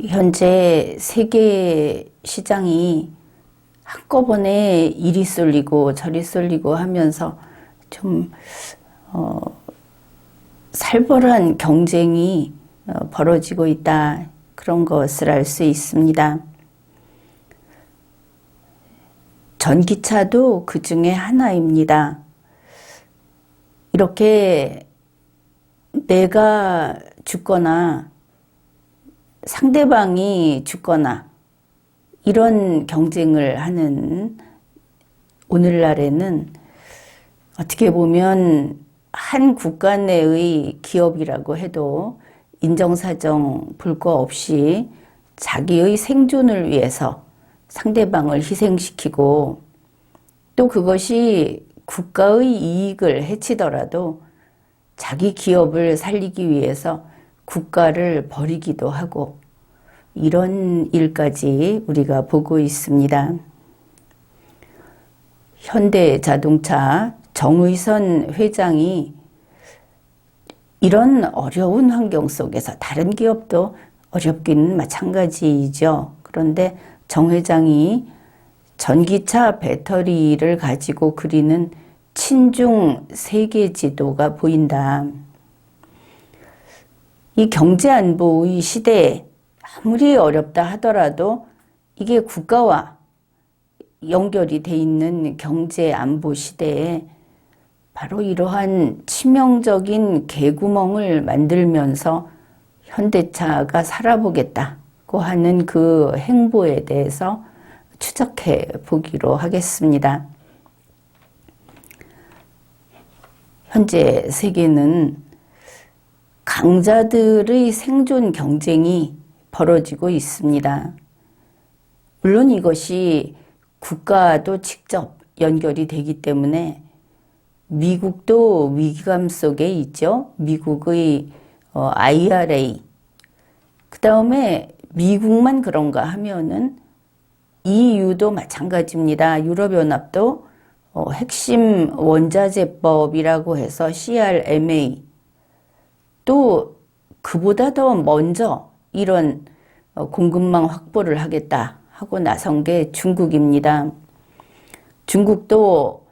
현재 세계 시장이 한꺼번에 이리 쏠리고 저리 쏠리고 하면서 좀 살벌한 경쟁이 벌어지고 있다. 그런 것을 알 수 있습니다. 전기차도 그 중에 하나입니다. 이렇게 내가 죽거나 상대방이 죽거나 이런 경쟁을 하는 오늘날에는 어떻게 보면 한 국가 내의 기업이라고 해도 인정사정 볼 거 없이 자기의 생존을 위해서 상대방을 희생시키고 또 그것이 국가의 이익을 해치더라도 자기 기업을 살리기 위해서 국가를 버리기도 하고 이런 일까지 우리가 보고 있습니다. 현대자동차 정의선 회장이 이런 어려운 환경 속에서 다른 기업도 어렵기는 마찬가지이죠. 그런데 정 회장이 전기차 배터리를 가지고 그리는 친중 세계 지도가 보인다. 이 경제안보의 시대에 아무리 어렵다 하더라도 이게 국가와 연결이 돼 있는 경제안보 시대에 바로 이러한 치명적인 개구멍을 만들면서 현대차가 살아보겠다고 하는 그 행보에 대해서 추적해 보기로 하겠습니다. 현재 세계는 강자들의 생존 경쟁이 벌어지고 있습니다. 물론 이것이 국가도 직접 연결이 되기 때문에 미국도 위기감 속에 있죠. 미국의 IRA. 그 다음에 미국만 그런가 하면은 EU도 마찬가지입니다. 유럽연합도 핵심 원자재법이라고 해서 CRMA. 또 그보다 더 먼저 이런 공급망 확보를 하겠다 하고 나선 게 중국입니다. 중국도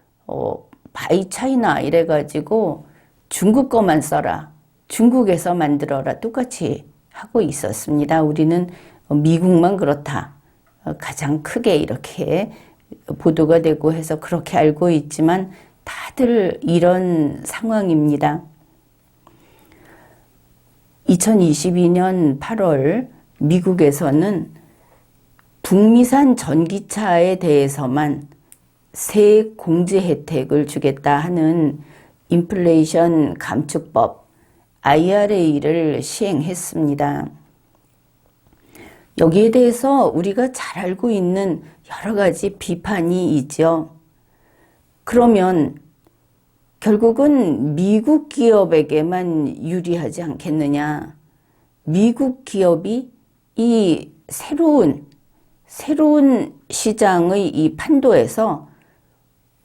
바이 차이나 이래가지고 중국 거만 써라. 중국에서 만들어라. 똑같이 하고 있었습니다. 우리는 미국만 그렇다. 가장 크게 이렇게 보도가 되고 해서 그렇게 알고 있지만 다들 이런 상황입니다. 2022년 8월 미국에서는 북미산 전기차에 대해서만 세액 공제 혜택을 주겠다 하는 인플레이션 감축법 IRA를 시행했습니다. 여기에 대해서 우리가 잘 알고 있는 여러 가지 비판이 있죠. 그러면 결국은 미국 기업에게만 유리하지 않겠느냐. 미국 기업이 이 새로운 시장의 이 판도에서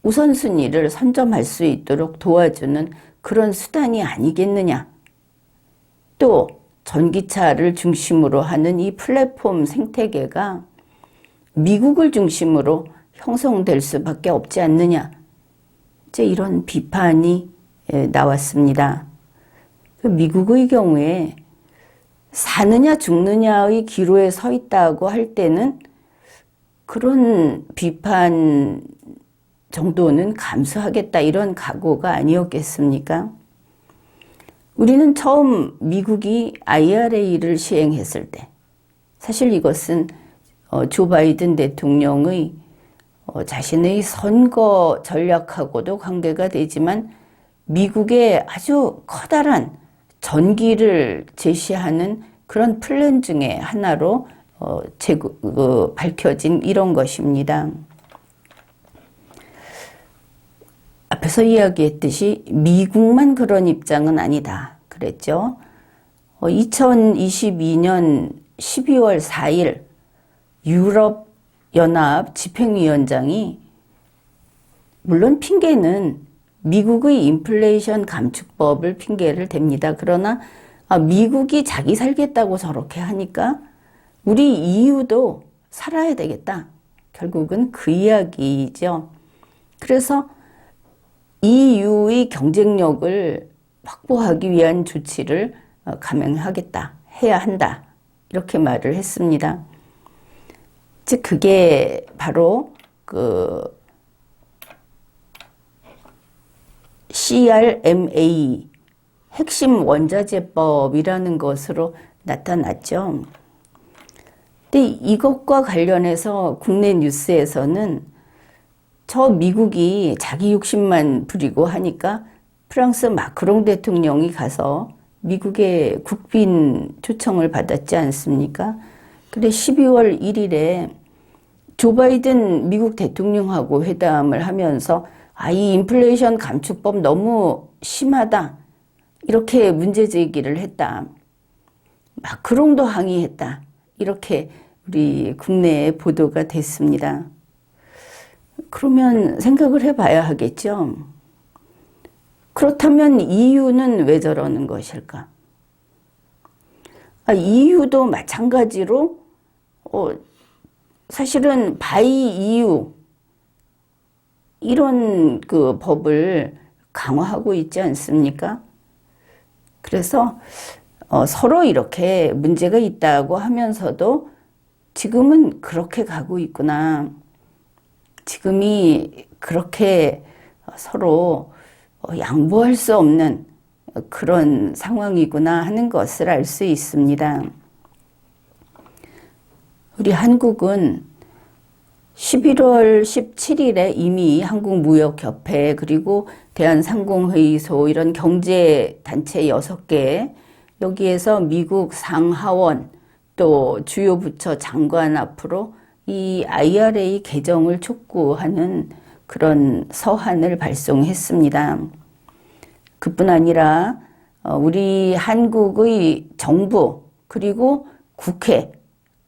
우선순위를 선점할 수 있도록 도와주는 그런 수단이 아니겠느냐. 또 전기차를 중심으로 하는 이 플랫폼 생태계가 미국을 중심으로 형성될 수밖에 없지 않느냐. 이제 이런 비판이 나왔습니다. 미국의 경우에 사느냐 죽느냐의 기로에 서 있다고 할 때는 그런 비판 정도는 감수하겠다 이런 각오가 아니었겠습니까? 우리는 처음 미국이 IRA를 시행했을 때 사실 이것은 조 바이든 대통령의 자신의 선거 전략하고도 관계가 되지만 미국의 아주 커다란 전기를 제시하는 그런 플랜 중에 하나로 밝혀진 이런 것입니다. 앞에서 이야기했듯이 미국만 그런 입장은 아니다 그랬죠. 2022년 12월 4일 유럽연합 집행위원장이 물론 핑계는 미국의 인플레이션 감축법을 핑계를 댑니다. 그러나 미국이 자기 살겠다고 저렇게 하니까 우리 EU도 살아야 되겠다. 결국은 그 이야기이죠. 그래서 EU의 경쟁력을 확보하기 위한 조치를 감행하겠다, 해야 한다. 이렇게 말을 했습니다. 즉, 그게 바로 그 CRMA, 핵심 원자재법이라는 것으로 나타났죠. 근데 이것과 관련해서 국내 뉴스에서는 저 미국이 자기 욕심만 부리고 하니까 프랑스 마크롱 대통령이 가서 미국의 국빈 초청을 받았지 않습니까? 그래 12월 1일에 조 바이든 미국 대통령하고 회담을 하면서 이 인플레이션 감축법 너무 심하다. 이렇게 문제 제기를 했다. 마크롱도 항의했다. 이렇게 우리 국내에 보도가 됐습니다. 그러면 생각을 해봐야 하겠죠. 그렇다면 EU는 왜 저러는 것일까? EU도 마찬가지로 사실은 바이 EU 이런 그 법을 강화하고 있지 않습니까? 그래서 서로 이렇게 문제가 있다고 하면서도 지금은 그렇게 가고 있구나. 지금이 그렇게 서로 양보할 수 없는 그런 상황이구나 하는 것을 알 수 있습니다. 우리 한국은 11월 17일에 이미 한국무역협회 그리고 대한상공회의소 이런 경제단체 6개 여기에서 미국 상하원 또 주요 부처 장관 앞으로 이 IRA 개정을 촉구하는 그런 서한을 발송했습니다. 그뿐 아니라 우리 한국의 정부 그리고 국회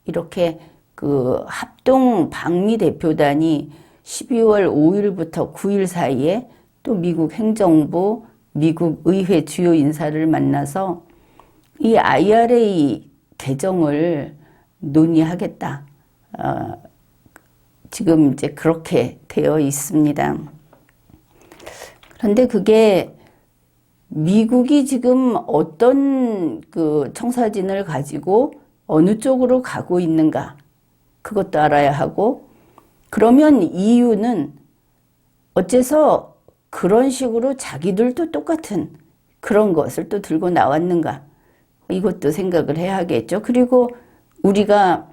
이렇게 그 합동 방미 대표단이 12월 5일부터 9일 사이에 또 미국 행정부, 미국 의회 주요 인사를 만나서 이 IRA 개정을 논의하겠다. 지금 이제 그렇게 되어 있습니다. 그런데 그게 미국이 지금 어떤 그 청사진을 가지고 어느 쪽으로 가고 있는가 그것도 알아야 하고 그러면 EU는 어째서 그런 식으로 자기들도 똑같은 그런 것을 또 들고 나왔는가 이것도 생각을 해야겠죠. 그리고 우리가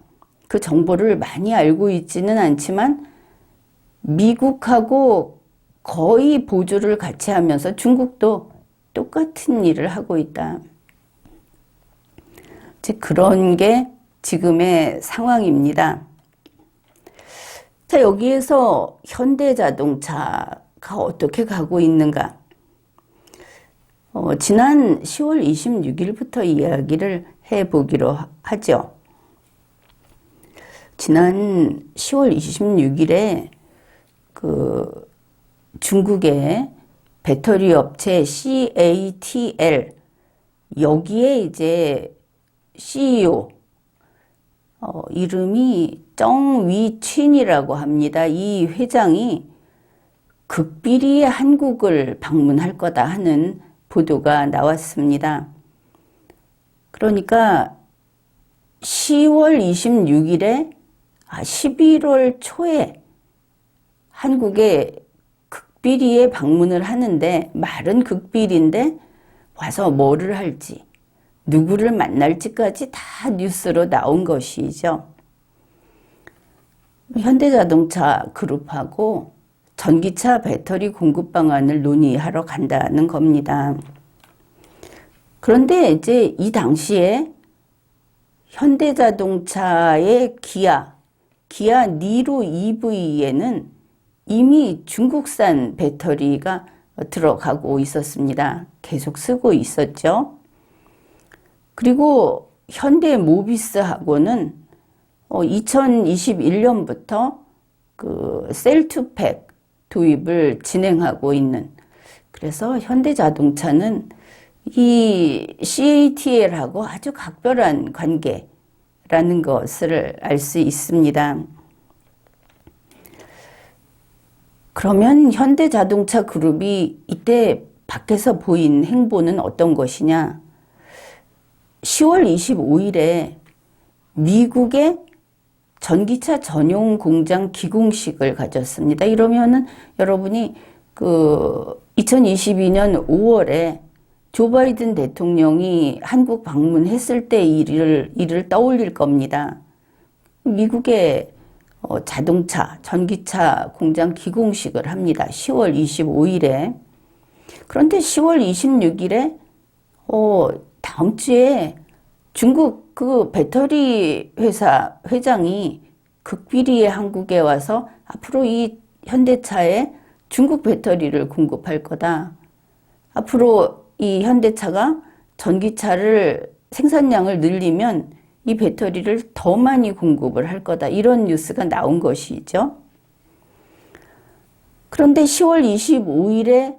그 정보를 많이 알고 있지는 않지만 미국하고 거의 보조를 같이 하면서 중국도 똑같은 일을 하고 있다. 즉 그런 게 지금의 상황입니다. 자, 여기에서 현대자동차가 어떻게 가고 있는가? 지난 10월 26일부터 이야기를 해보기로 하죠. 지난 10월 26일에 그 중국의 배터리 업체 CATL 여기에 이제 CEO 이름이 정위춘이라고 합니다. 이 회장이 극비리에 한국을 방문할 거다 하는 보도가 나왔습니다. 그러니까 10월 26일에 11월 초에 한국에 극비리에 방문을 하는데 말은 극비리인데 와서 뭐를 할지 누구를 만날지까지 다 뉴스로 나온 것이죠. 현대자동차 그룹하고 전기차 배터리 공급 방안을 논의하러 간다는 겁니다. 그런데 이제 이 당시에 현대자동차의 기아 니로 EV에는 이미 중국산 배터리가 들어가고 있었습니다. 계속 쓰고 있었죠. 그리고 현대모비스하고는 2021년부터 그 셀투팩 도입을 진행하고 있는 그래서 현대자동차는 이 CATL하고 아주 각별한 관계라고 있다라는 것을 알 수 있습니다. 그러면 현대자동차 그룹이 이때 밖에서 보인 행보는 어떤 것이냐? 10월 25일에 미국의 전기차 전용 공장 기공식을 가졌습니다. 이러면은 여러분이 2022년 5월에 조 바이든 대통령이 한국 방문했을 때 일을 떠올릴 겁니다. 미국의 자동차, 전기차 공장 기공식을 합니다. 10월 25일에. 그런데 10월 26일에 다음 주에 중국 배터리 회사 회장이 극비리에 한국에 와서 앞으로 이 현대차에 중국 배터리를 공급할 거다. 앞으로 이 현대차가 전기차를 생산량을 늘리면 이 배터리를 더 많이 공급을 할 거다. 이런 뉴스가 나온 것이죠. 그런데 10월 25일에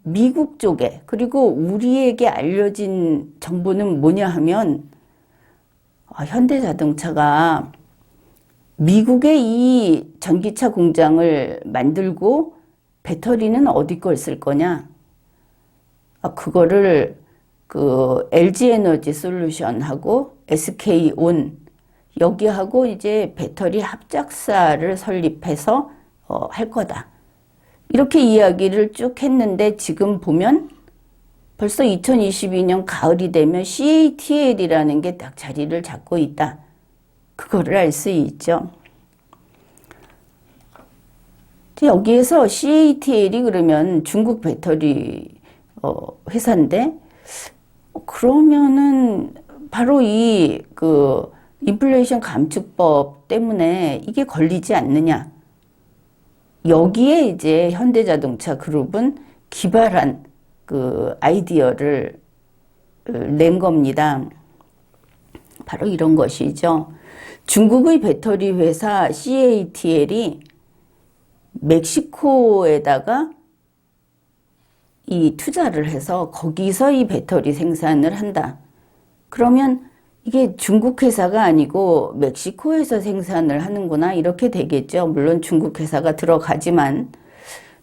미국 쪽에 그리고 우리에게 알려진 정보는 뭐냐 하면 현대자동차가 미국의 이 전기차 공장을 만들고 배터리는 어디 걸 쓸 거냐? 그거를 LG에너지 솔루션하고 SK온 여기하고 이제 배터리 합작사를 설립해서 할 거다. 이렇게 이야기를 쭉 했는데 지금 보면 벌써 2022년 가을이 되면 CATL이라는 게 딱 자리를 잡고 있다. 그거를 알 수 있죠. 여기에서 CATL이 그러면 중국 배터리 회사인데 그러면은 바로 이 인플레이션 감축법 때문에 이게 걸리지 않느냐. 여기에 이제 현대자동차 그룹은 기발한 아이디어를 낸 겁니다. 바로 이런 것이죠. 중국의 배터리 회사 CATL이 멕시코에다가 이 투자를 해서 거기서 이 배터리 생산을 한다. 그러면 이게 중국 회사가 아니고 멕시코에서 생산을 하는구나 이렇게 되겠죠. 물론 중국 회사가 들어가지만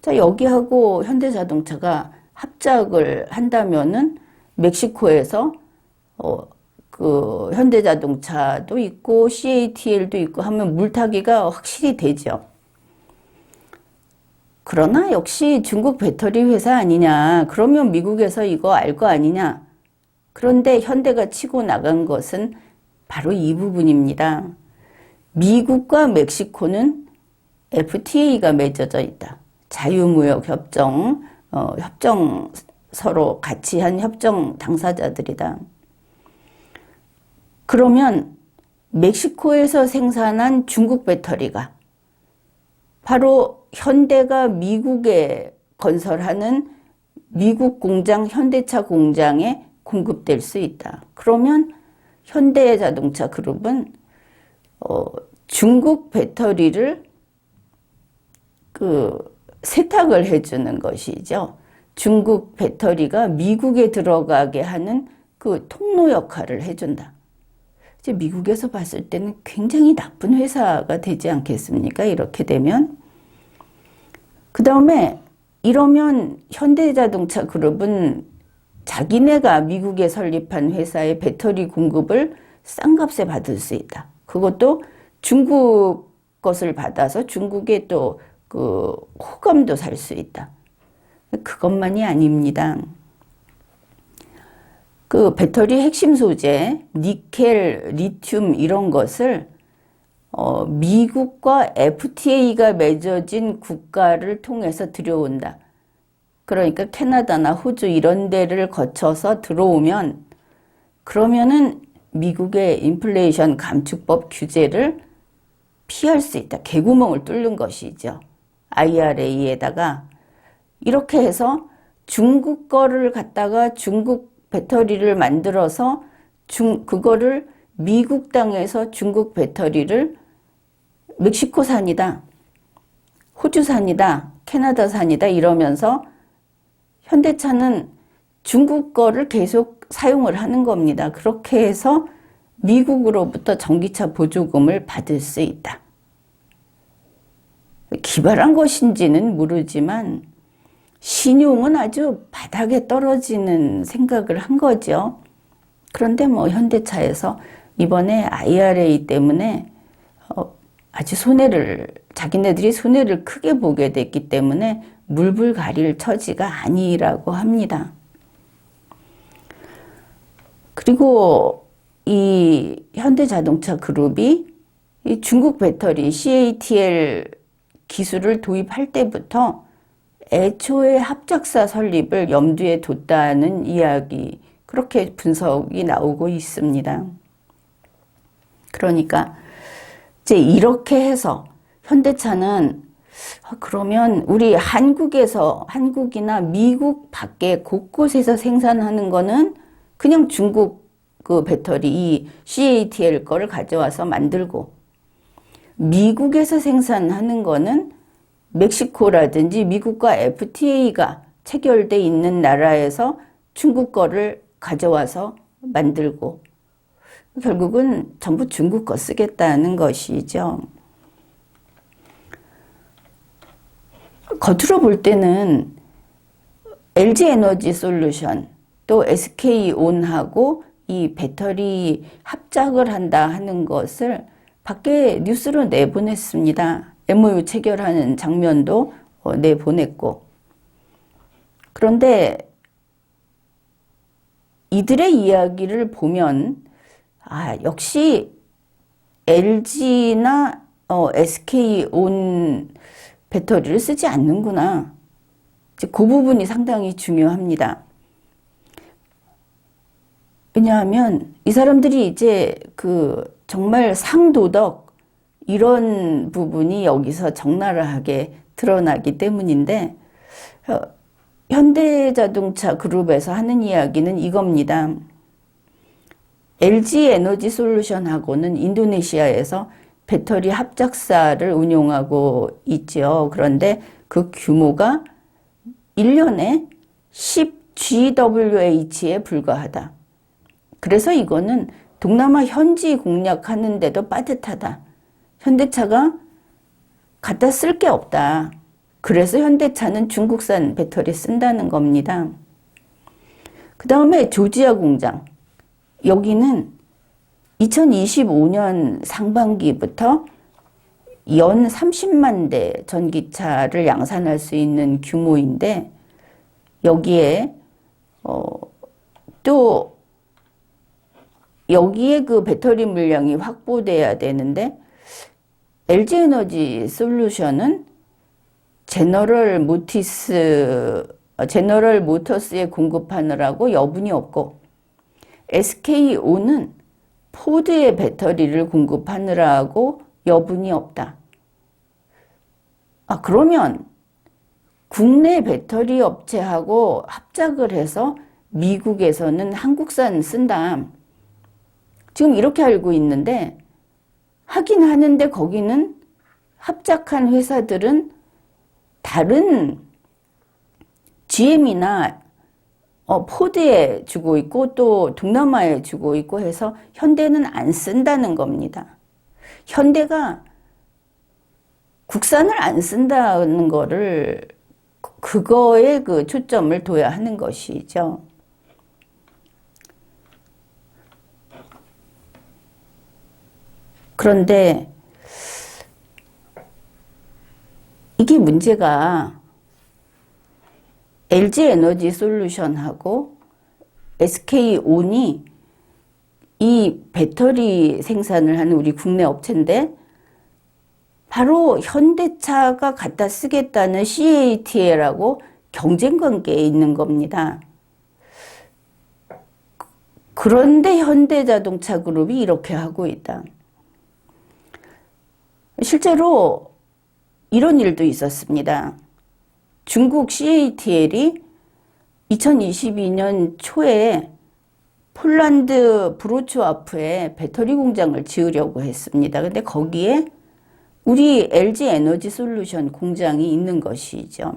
자 여기하고 현대자동차가 합작을 한다면은 멕시코에서 현대자동차도 있고 CATL도 있고 하면 물타기가 확실히 되죠. 그러나 역시 중국 배터리 회사 아니냐. 그러면 미국에서 이거 알 거 아니냐. 그런데 현대가 치고 나간 것은 바로 이 부분입니다. 미국과 멕시코는 FTA가 맺어져 있다. 자유무역 협정, 협정 서로 같이 한 협정 당사자들이다. 그러면 멕시코에서 생산한 중국 배터리가 바로 현대가 미국에 건설하는 미국 공장 현대차 공장에 공급될 수 있다. 그러면 현대자동차 그룹은 중국 배터리를 세탁을 해주는 것이죠. 중국 배터리가 미국에 들어가게 하는 통로 역할을 해준다. 이제 미국에서 봤을 때는 굉장히 나쁜 회사가 되지 않겠습니까? 이렇게 되면. 그 다음에 이러면 현대자동차 그룹은 자기네가 미국에 설립한 회사의 배터리 공급을 싼 값에 받을 수 있다. 그것도 중국 것을 받아서 중국에 또 호감도 살 수 있다. 그것만이 아닙니다. 배터리 핵심 소재, 니켈, 리튬 이런 것을 미국과 FTA가 맺어진 국가를 통해서 들여온다. 그러니까 캐나다나 호주 이런 데를 거쳐서 들어오면 그러면은 미국의 인플레이션 감축법 규제를 피할 수 있다. 개구멍을 뚫는 것이죠. IRA에다가 이렇게 해서 중국 거를 갖다가 중국 배터리를 만들어서 그거를 미국 땅에서 중국 배터리를 멕시코산이다, 호주산이다, 캐나다산이다 이러면서 현대차는 중국 거를 계속 사용을 하는 겁니다. 그렇게 해서 미국으로부터 전기차 보조금을 받을 수 있다. 기발한 것인지는 모르지만 신용은 아주 바닥에 떨어지는 생각을 한 거죠. 그런데 뭐 현대차에서 이번에 IRA 때문에 아주 자기네들이 손해를 크게 보게 됐기 때문에 물불 가릴 처지가 아니라고 합니다. 그리고 이 현대자동차 그룹이 이 중국 배터리 CATL 기술을 도입할 때부터 애초에 합작사 설립을 염두에 뒀다는 이야기, 그렇게 분석이 나오고 있습니다. 그러니까 이제 이렇게 해서 현대차는 그러면 우리 한국이나 미국 밖에 곳곳에서 생산하는 거는 그냥 중국 그 배터리 이 CATL 거를 가져와서 만들고, 미국에서 생산하는 거는 멕시코라든지 미국과 FTA가 체결돼 있는 나라에서 중국 거를 가져와서 만들고, 결국은 전부 중국 거 쓰겠다는 것이죠. 겉으로 볼 때는 LG에너지솔루션 또 SK온하고 이 배터리 합작을 한다 하는 것을 밖에 뉴스로 내보냈습니다. MOU 체결하는 장면도 내보냈고. 그런데 이들의 이야기를 보면 역시 LG나 SK온 배터리를 쓰지 않는구나. 그 부분이 상당히 중요합니다. 왜냐하면 이 사람들이 이제 정말 상도덕 이런 부분이 여기서 적나라하게 드러나기 때문인데, 현대자동차 그룹에서 하는 이야기는 이겁니다. LG에너지솔루션하고는 인도네시아에서 배터리 합작사를 운용하고 있죠. 그런데 그 규모가 1년에 10GWh에 불과하다. 그래서 이거는 동남아 현지 공략하는 데도 빠듯하다. 현대차가 갖다 쓸 게 없다. 그래서 현대차는 중국산 배터리 쓴다는 겁니다. 그 다음에 조지아 공장. 여기는 2025년 상반기부터 연 30만 대 전기차를 양산할 수 있는 규모인데, 여기에 또 여기에 그 배터리 물량이 확보돼야 되는데, LG에너지 솔루션은 제너럴 모터스에 공급하느라고 여분이 없고, SK온은 포드의 배터리를 공급하느라고 여분이 없다. 그러면 국내 배터리 업체하고 합작을 해서 미국에서는 한국산 쓴다. 지금 이렇게 알고 있는데, 하긴 하는데 거기는 합작한 회사들은 다른 GM이나 포드에 주고 있고 또 동남아에 주고 있고 해서 현대는 안 쓴다는 겁니다. 현대가 국산을 안 쓴다는 거를, 그거에 그 초점을 둬야 하는 것이죠. 그런데 이게 문제가 LG에너지솔루션하고 SK온이 이 배터리 생산을 하는 우리 국내 업체인데, 바로 현대차가 갖다 쓰겠다는 CATL하고 경쟁 관계에 있는 겁니다. 그런데 현대자동차 그룹이 이렇게 하고 있다. 실제로 이런 일도 있었습니다. 중국 CATL이 2022년 초에 폴란드 브로츠와프에 배터리 공장을 지으려고 했습니다. 근데 거기에 우리 LG에너지솔루션 공장이 있는 것이죠.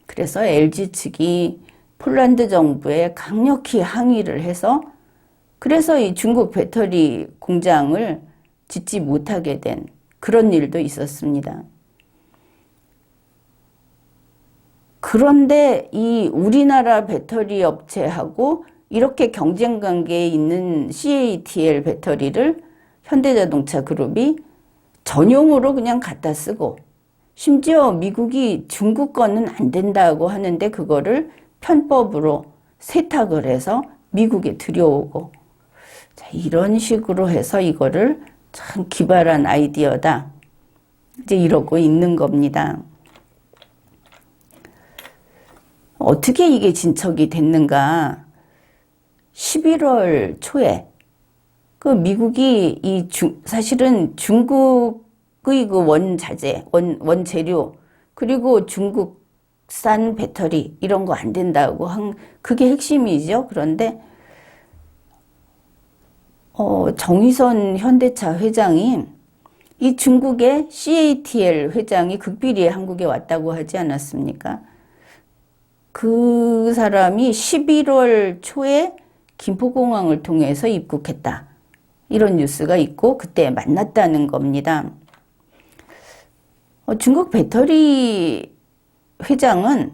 그래서 LG 측이 폴란드 정부에 강력히 항의를 해서 그래서 이 중국 배터리 공장을 짓지 못하게 된 그런 일도 있었습니다. 그런데 이 우리나라 배터리 업체하고 이렇게 경쟁 관계에 있는 CATL 배터리를 현대자동차 그룹이 전용으로 그냥 갖다 쓰고, 심지어 미국이 중국 거는 안 된다고 하는데 그거를 편법으로 세탁을 해서 미국에 들여오고, 자, 이런 식으로 해서 이거를 참 기발한 아이디어다, 이제 이러고 있는 겁니다. 어떻게 이게 진척이 됐는가? 11월 초에 그 미국이 사실은 중국의 그 원자재, 원재료, 그리고 중국산 배터리 이런 거 안 된다고 한 그게 핵심이죠. 그런데 정의선 현대차 회장이 이 중국의 CATL 회장이 극비리에 한국에 왔다고 하지 않았습니까? 그 사람이 11월 초에 김포공항을 통해서 입국했다, 이런 뉴스가 있고 그때 만났다는 겁니다. 중국 배터리 회장은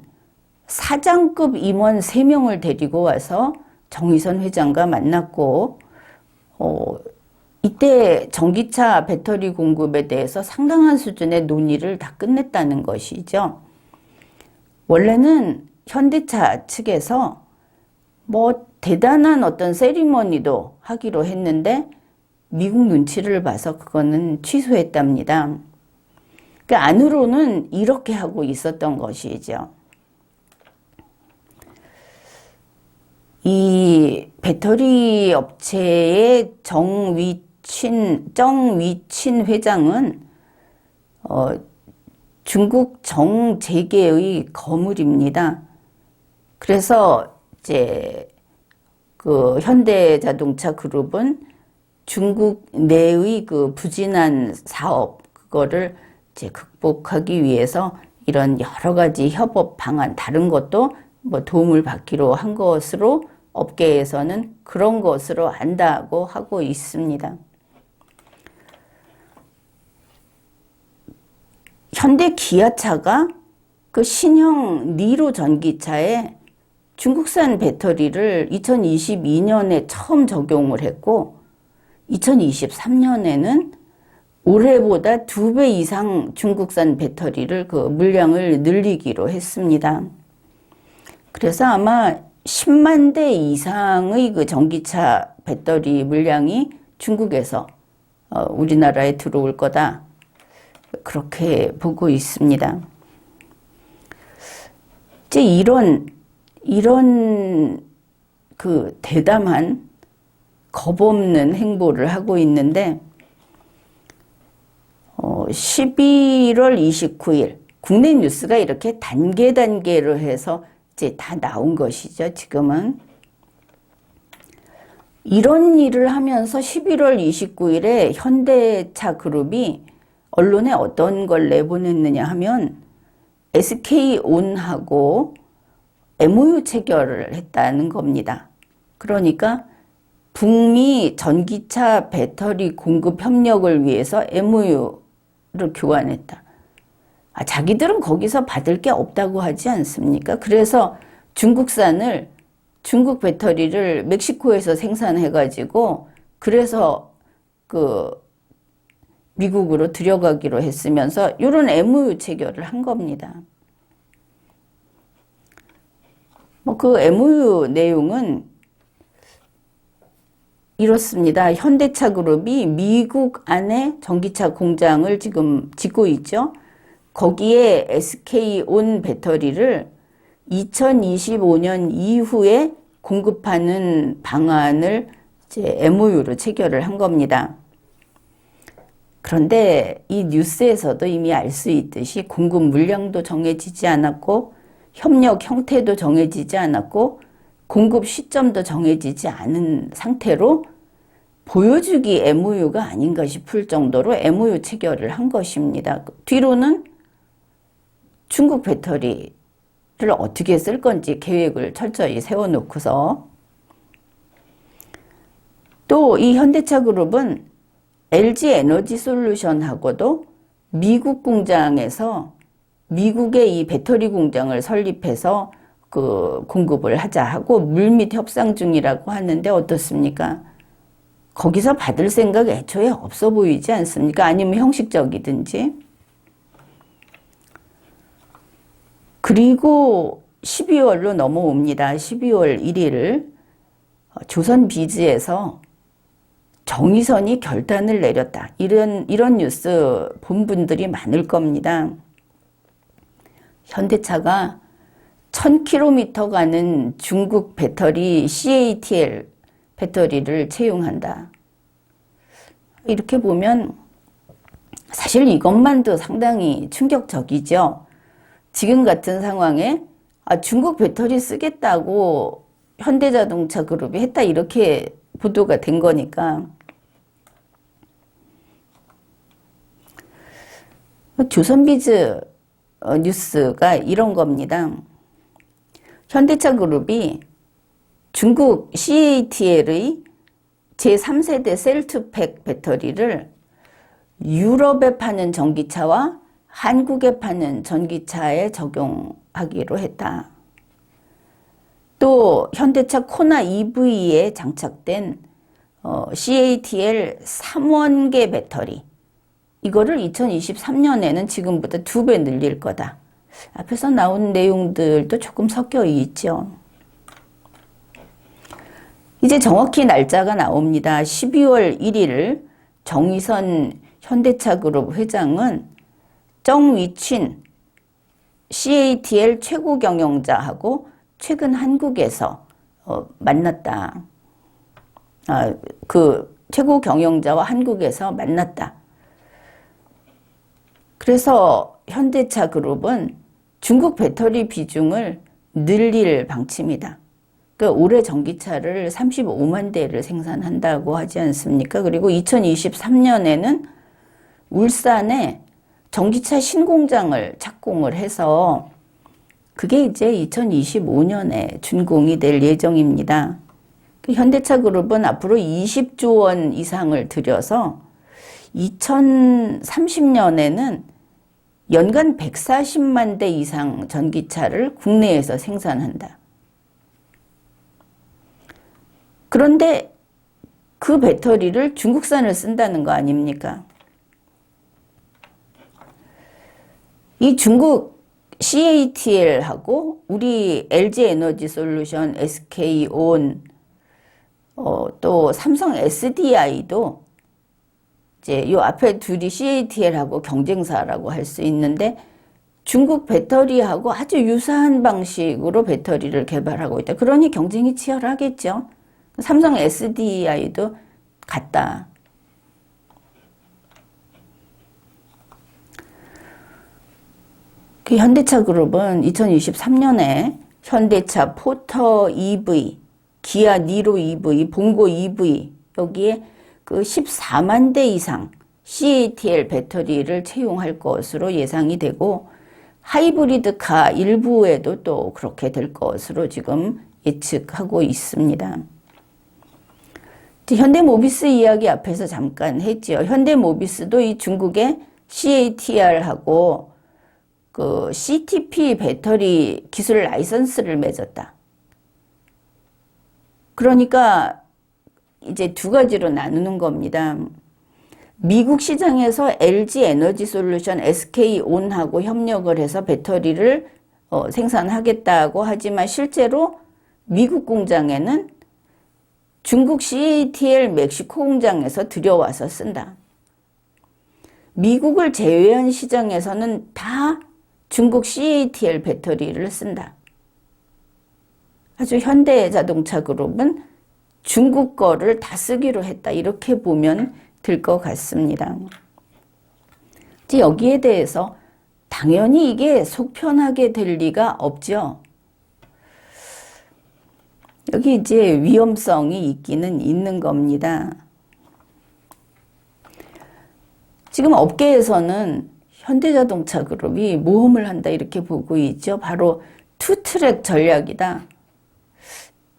사장급 임원 3명을 데리고 와서 정의선 회장과 만났고, 이때 전기차 배터리 공급에 대해서 상당한 수준의 논의를 다 끝냈다는 것이죠. 원래는 현대차 측에서 뭐 대단한 어떤 세리머니도 하기로 했는데 미국 눈치를 봐서 그거는 취소했답니다. 그 안으로는 이렇게 하고 있었던 것이죠. 이 배터리 업체의 정위친 회장은 중국 정재계의 거물입니다. 그래서 이제 그 현대자동차 그룹은 중국 내의 그 부진한 사업, 그거를 이제 극복하기 위해서 이런 여러 가지 협업 방안, 다른 것도 뭐 도움을 받기로 한 것으로 업계에서는 그런 것으로 안다고 하고 있습니다. 현대 기아차가 그 신형 니로 전기차에 중국산 배터리를 2022년에 처음 적용을 했고, 2023년에는 올해보다 2배 이상 중국산 배터리를 그 물량을 늘리기로 했습니다. 그래서 아마 10만 대 이상의 그 전기차 배터리 물량이 중국에서 우리나라에 들어올 거다, 그렇게 보고 있습니다. 이제 이런 그 대담한 겁없는 행보를 하고 있는데, 11월 29일 국내 뉴스가 이렇게 단계로 해서 이제 다 나온 것이죠. 지금은 이런 일을 하면서 11월 29일에 현대차 그룹이 언론에 어떤 걸 내보냈느냐 하면 SK온하고 MOU 체결을 했다는 겁니다. 그러니까 북미 전기차 배터리 공급 협력을 위해서 MOU를 교환했다. 자기들은 거기서 받을 게 없다고 하지 않습니까? 그래서 중국 배터리를 멕시코에서 생산해가지고, 그래서 그 미국으로 들여가기로 했으면서 이런 MOU 체결을 한 겁니다. 뭐 그 MOU 내용은 이렇습니다. 현대차 그룹이 미국 안에 전기차 공장을 지금 짓고 있죠. 거기에 SK온 배터리를 2025년 이후에 공급하는 방안을 이제 MOU로 체결을 한 겁니다. 그런데 이 뉴스에서도 이미 알 수 있듯이 공급 물량도 정해지지 않았고, 협력 형태도 정해지지 않았고, 공급 시점도 정해지지 않은 상태로 보여주기 MOU가 아닌가 싶을 정도로 MOU 체결을 한 것입니다. 뒤로는 중국 배터리를 어떻게 쓸 건지 계획을 철저히 세워놓고서, 또 이 현대차 그룹은 LG 에너지 솔루션하고도 미국 공장에서 미국의 이 배터리 공장을 설립해서 그 공급을 하자 하고 물밑 협상 중이라고 하는데 어떻습니까? 거기서 받을 생각 애초에 없어 보이지 않습니까? 아니면 형식적이든지. 그리고 12월로 넘어옵니다. 12월 1일 조선비즈에서 정의선이 결단을 내렸다. 이런 뉴스 본 분들이 많을 겁니다. 현대차가 1000km 가는 중국 배터리 CATL 배터리를 채용한다. 이렇게 보면 사실 이것만도 상당히 충격적이죠. 지금 같은 상황에 중국 배터리 쓰겠다고 현대자동차 그룹이 했다 이렇게 보도가 된 거니까. 조선비즈 뉴스가 이런 겁니다. 현대차 그룹이 중국 CATL의 제3세대 셀투팩 배터리를 유럽에 파는 전기차와 한국에 파는 전기차에 적용하기로 했다. 또 현대차 코나 EV에 장착된 CATL 3원계 배터리, 이거를 2023년에는 지금보다 2배 늘릴 거다. 앞에서 나온 내용들도 조금 섞여 있죠. 이제 정확히 날짜가 나옵니다. 12월 1일 정의선 현대차 그룹 회장은 정위친 CATL 최고 경영자하고 최근 한국에서 만났다. 그 최고 경영자와 한국에서 만났다. 그래서 현대차 그룹은 중국 배터리 비중을 늘릴 방침이다. 그러니까 올해 전기차를 35만 대를 생산한다고 하지 않습니까? 그리고 2023년에는 울산에 전기차 신공장을 착공을 해서 그게 이제 2025년에 준공이 될 예정입니다. 현대차 그룹은 앞으로 20조 원 이상을 들여서 2030년에는 연간 140만 대 이상 전기차를 국내에서 생산한다. 그런데 그 배터리를 중국산을 쓴다는 거 아닙니까? 이 중국 CATL하고 우리 LG 에너지 솔루션, SK온, 또 삼성 SDI도 이제 요 앞에 둘이 CATL하고 경쟁사라고 할 수 있는데 중국 배터리하고 아주 유사한 방식으로 배터리를 개발하고 있다. 그러니 경쟁이 치열하겠죠. 삼성 SDI도 같다. 그 현대차 그룹은 2023년에 현대차 포터 EV, 기아 니로 EV, 봉고 EV 여기에 그 14만 대 이상 CATL 배터리를 채용할 것으로 예상이 되고 하이브리드카 일부에도 또 그렇게 될 것으로 지금 예측하고 있습니다. 현대모비스 이야기 앞에서 잠깐 했죠. 현대모비스도 이 중국의 CATL하고 그 CTP 배터리 기술 라이선스를 맺었다. 그러니까 이제 두 가지로 나누는 겁니다. 미국 시장에서 LG 에너지 솔루션, SK온하고 협력을 해서 배터리를 생산하겠다고 하지만 실제로 미국 공장에는 중국 CATL 멕시코 공장에서 들여와서 쓴다. 미국을 제외한 시장에서는 다 중국 CATL 배터리를 쓴다. 아주 현대자동차 그룹은 중국 거를 다 쓰기로 했다. 이렇게 보면 될 것 같습니다. 이제 여기에 대해서 당연히 이게 속 편하게 될 리가 없죠. 여기 이제 위험성이 있기는 있는 겁니다. 지금 업계에서는 현대자동차 그룹이 모험을 한다 이렇게 보고 있죠. 바로 투트랙 전략이다.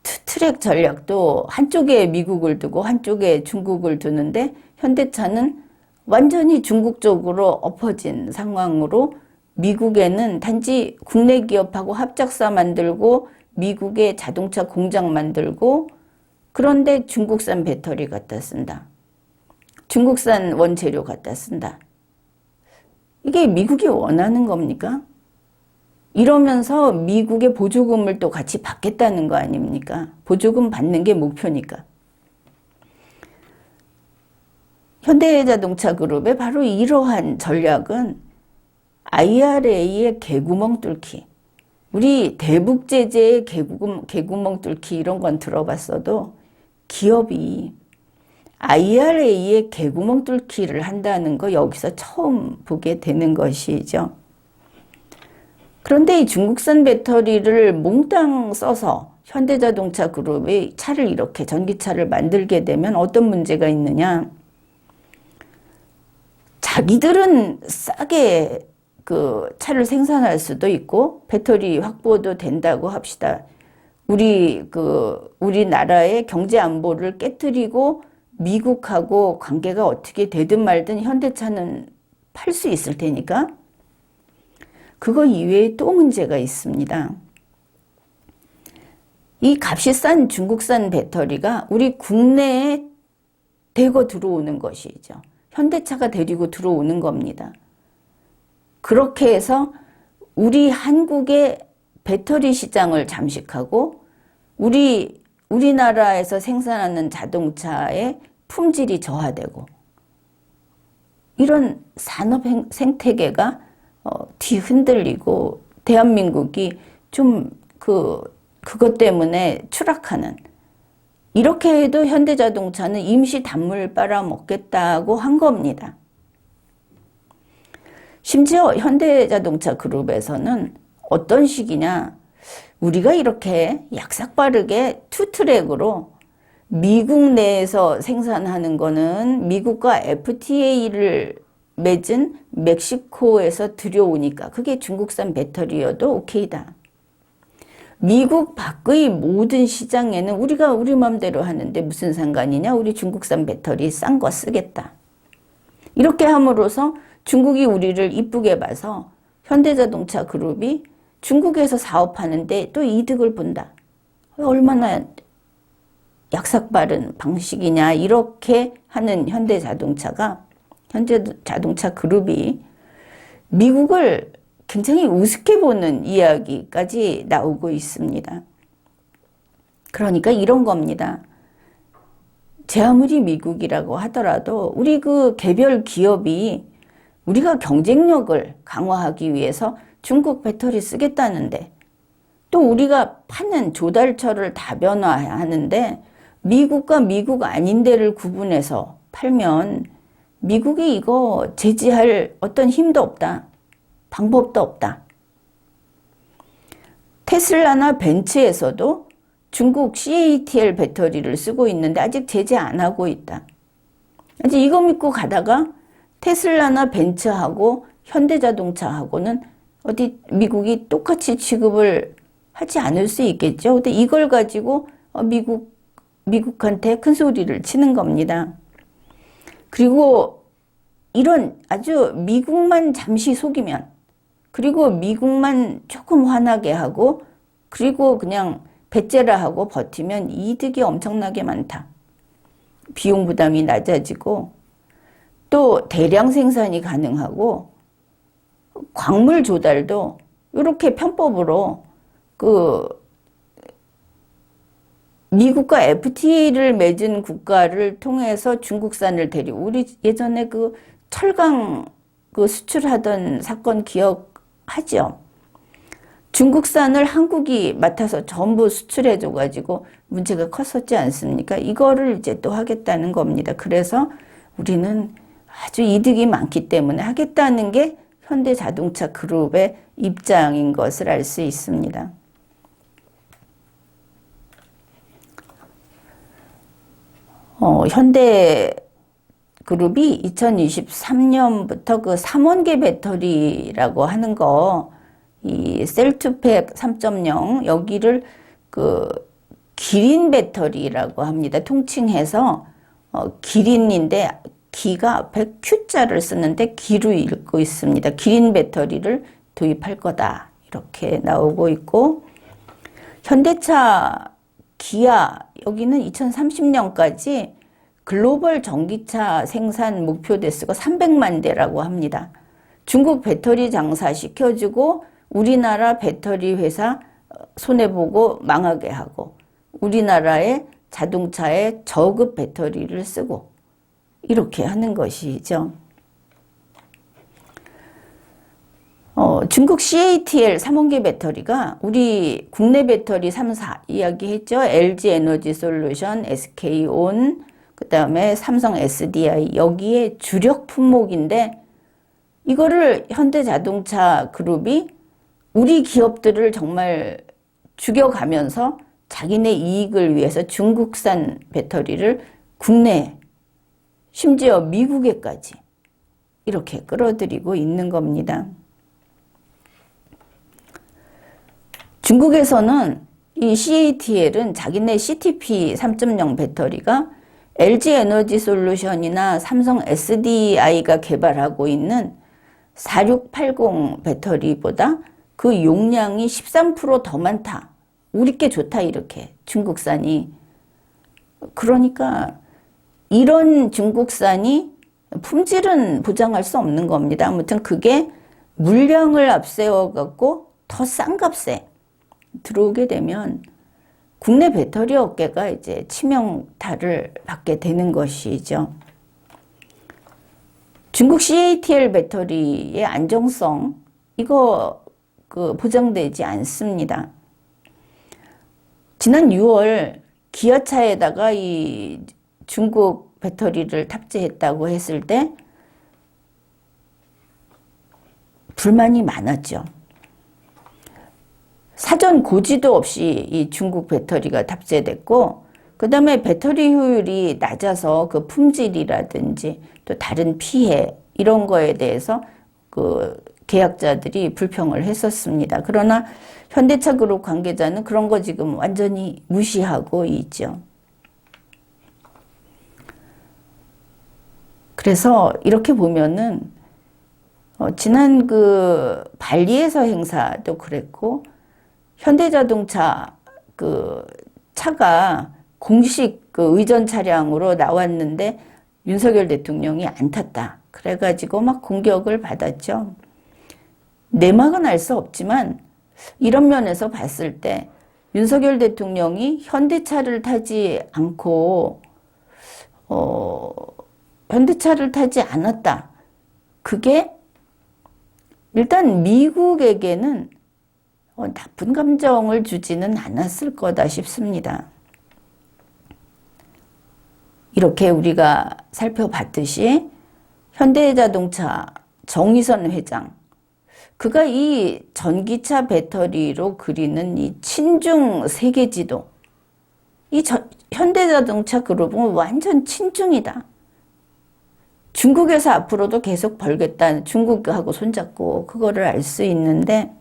투트랙 전략도 한쪽에 미국을 두고 한쪽에 중국을 두는데 현대차는 완전히 중국 쪽으로 엎어진 상황으로 미국에는 단지 국내 기업하고 합작사 만들고 미국의 자동차 공장 만들고 그런데 중국산 배터리 갖다 쓴다. 중국산 원재료 갖다 쓴다. 이게 미국이 원하는 겁니까? 이러면서 미국의 보조금을 또 같이 받겠다는 거 아닙니까? 보조금 받는 게 목표니까. 현대자동차 그룹의 바로 이러한 전략은 IRA의 개구멍 뚫기. 우리 대북 제재의 개구멍 뚫기 이런 건 들어봤어도 기업이 IRA의 개구멍 뚫기를 한다는 거 여기서 처음 보게 되는 것이죠. 그런데 이 중국산 배터리를 몽땅 써서 현대자동차 그룹의 차를 이렇게 전기차를 만들게 되면 어떤 문제가 있느냐. 자기들은 싸게 그 차를 생산할 수도 있고 배터리 확보도 된다고 합시다. 우리나라의 경제 안보를 깨뜨리고 미국하고 관계가 어떻게 되든 말든 현대차는 팔 수 있을 테니까 그거 이외에 또 문제가 있습니다. 이 값이 싼 중국산 배터리가 우리 국내에 대거 들어오는 것이죠. 현대차가 데리고 들어오는 겁니다. 그렇게 해서 우리 한국의 배터리 시장을 잠식하고 우리나라에서 생산하는 자동차의 품질이 저하되고 이런 산업 생태계가 뒤흔들리고 대한민국이 좀 그것 때문에 추락하는 이렇게 해도 현대자동차는 임시 단물 빨아먹겠다고 한 겁니다. 심지어 현대자동차 그룹에서는 어떤 식이냐 우리가 이렇게 약삭빠르게 투트랙으로 미국 내에서 생산하는 거는 미국과 FTA를 맺은 멕시코에서 들여오니까 그게 중국산 배터리여도 오케이다. 미국 밖의 모든 시장에는 우리가 우리 맘대로 하는데 무슨 상관이냐? 우리 중국산 배터리 싼 거 쓰겠다. 이렇게 함으로써 중국이 우리를 이쁘게 봐서 현대자동차 그룹이 중국에서 사업하는데 또 이득을 본다. 얼마나 약삭빠른 방식이냐 이렇게 하는 현대자동차 그룹이 미국을 굉장히 우습게 보는 이야기까지 나오고 있습니다. 그러니까 이런 겁니다. 제 아무리 미국이라고 하더라도 우리 그 개별 기업이 우리가 경쟁력을 강화하기 위해서 중국 배터리 쓰겠다는데 또 우리가 파는 조달처를 다변화하는데 미국과 미국 아닌 데를 구분해서 팔면 미국이 이거 제지할 어떤 힘도 없다. 방법도 없다. 테슬라나 벤츠에서도 중국 CATL 배터리를 쓰고 있는데 아직 제재 안 하고 있다. 이제 이거 믿고 가다가 테슬라나 벤츠하고 현대자동차하고는 어디 미국이 똑같이 취급을 하지 않을 수 있겠죠. 근데 이걸 가지고 미국한테 큰 소리를 치는 겁니다. 그리고 이런 아주 미국만 잠시 속이면 그리고 미국만 조금 화나게 하고 그리고 그냥 배째라 하고 버티면 이득이 엄청나게 많다. 비용 부담이 낮아지고 또 대량 생산이 가능하고 광물 조달도 이렇게 편법으로 미국과 FTA를 맺은 국가를 통해서 중국산을 우리 예전에 철강 수출하던 사건 기억하죠? 중국산을 한국이 맡아서 전부 수출해줘가지고 문제가 컸었지 않습니까? 이거를 이제 또 하겠다는 겁니다. 그래서 우리는 아주 이득이 많기 때문에 하겠다는 게 현대자동차 그룹의 입장인 것을 알 수 있습니다. 현대그룹이 2023년부터 그 3원계 배터리라고 하는 거, 이 셀투팩 3.0 여기를 기린 배터리라고 합니다. 통칭해서 기린인데 기가 앞에 Q자를 쓰는데 기로 읽고 있습니다. 기린 배터리를 도입할 거다. 이렇게 나오고 있고, 현대차, 기아 여기는 2030년까지 글로벌 전기차 생산 목표 대수가 300만 대라고 합니다. 중국 배터리 장사 시켜주고 우리나라 배터리 회사 손해보고 망하게 하고, 우리나라의 자동차에 저급 배터리를 쓰고 이렇게 하는 것이죠. 중국 CATL 3원기 배터리가 우리 국내 배터리 3사 이야기했죠. LG 에너지 솔루션, SK온, 그 다음에 삼성 SDI 여기에 주력 품목인데, 이거를 현대자동차 그룹이 우리 기업들을 정말 죽여가면서 자기네 이익을 위해서 중국산 배터리를 국내, 심지어 미국에까지 이렇게 끌어들이고 있는 겁니다. 중국에서는 이 CATL은 자기네 CTP 3.0 배터리가 LG 에너지 솔루션이나 삼성 SDI가 개발하고 있는 4680 배터리보다 그 용량이 13% 더 많다. 우리 게 좋다, 이렇게 중국산이. 그러니까 이런 중국산이 품질은 보장할 수 없는 겁니다. 아무튼 그게 물량을 앞세워 갖고 더 싼 값에 들어오게 되면 국내 배터리 업계가 이제 치명타를 받게 되는 것이죠. 중국 CATL 배터리의 안정성, 이거 보장되지 않습니다. 지난 6월 기아차에다가 이 중국 배터리를 탑재했다고 했을 때 불만이 많았죠. 사전 고지도 없이 이 중국 배터리가 탑재됐고, 그 다음에 배터리 효율이 낮아서 그 품질이라든지 또 다른 피해 이런 거에 대해서 그 계약자들이 불평을 했었습니다. 그러나 현대차 그룹 관계자는 그런 거 지금 완전히 무시하고 있죠. 그래서 이렇게 보면은 지난 그 발리에서 행사도 그랬고, 현대자동차 그 차가 공식 그 의전 차량으로 나왔는데 윤석열 대통령이 안 탔다. 그래가지고 막 공격을 받았죠. 내막은 알 수 없지만 이런 면에서 봤을 때 윤석열 대통령이 현대차를 타지 않고 현대차를 타지 않았다. 그게 일단 미국에게는 나쁜 감정을 주지는 않았을 거다 싶습니다. 이렇게 우리가 살펴봤듯이 현대자동차 정의선 회장, 그가 이 전기차 배터리로 그리는 이 친중 세계지도, 이 현대자동차 그룹은 완전 친중이다. 중국에서 앞으로도 계속 벌겠다. 중국하고 손잡고 그거를 알 수 있는데,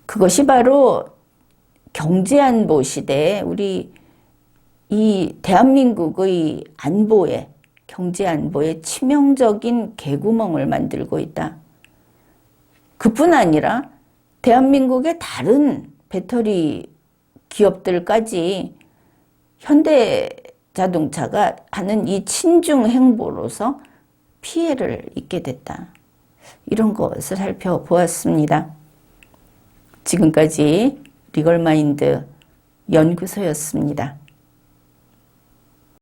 그것이 바로 경제안보 시대에 우리 이 대한민국의 안보에, 경제안보에 치명적인 개구멍을 만들고 있다. 그뿐 아니라 대한민국의 다른 배터리 기업들까지 현대자동차가 하는 이 친중 행보로서 피해를 입게 됐다. 이런 것을 살펴보았습니다. 지금까지 리걸마인드 연구소였습니다.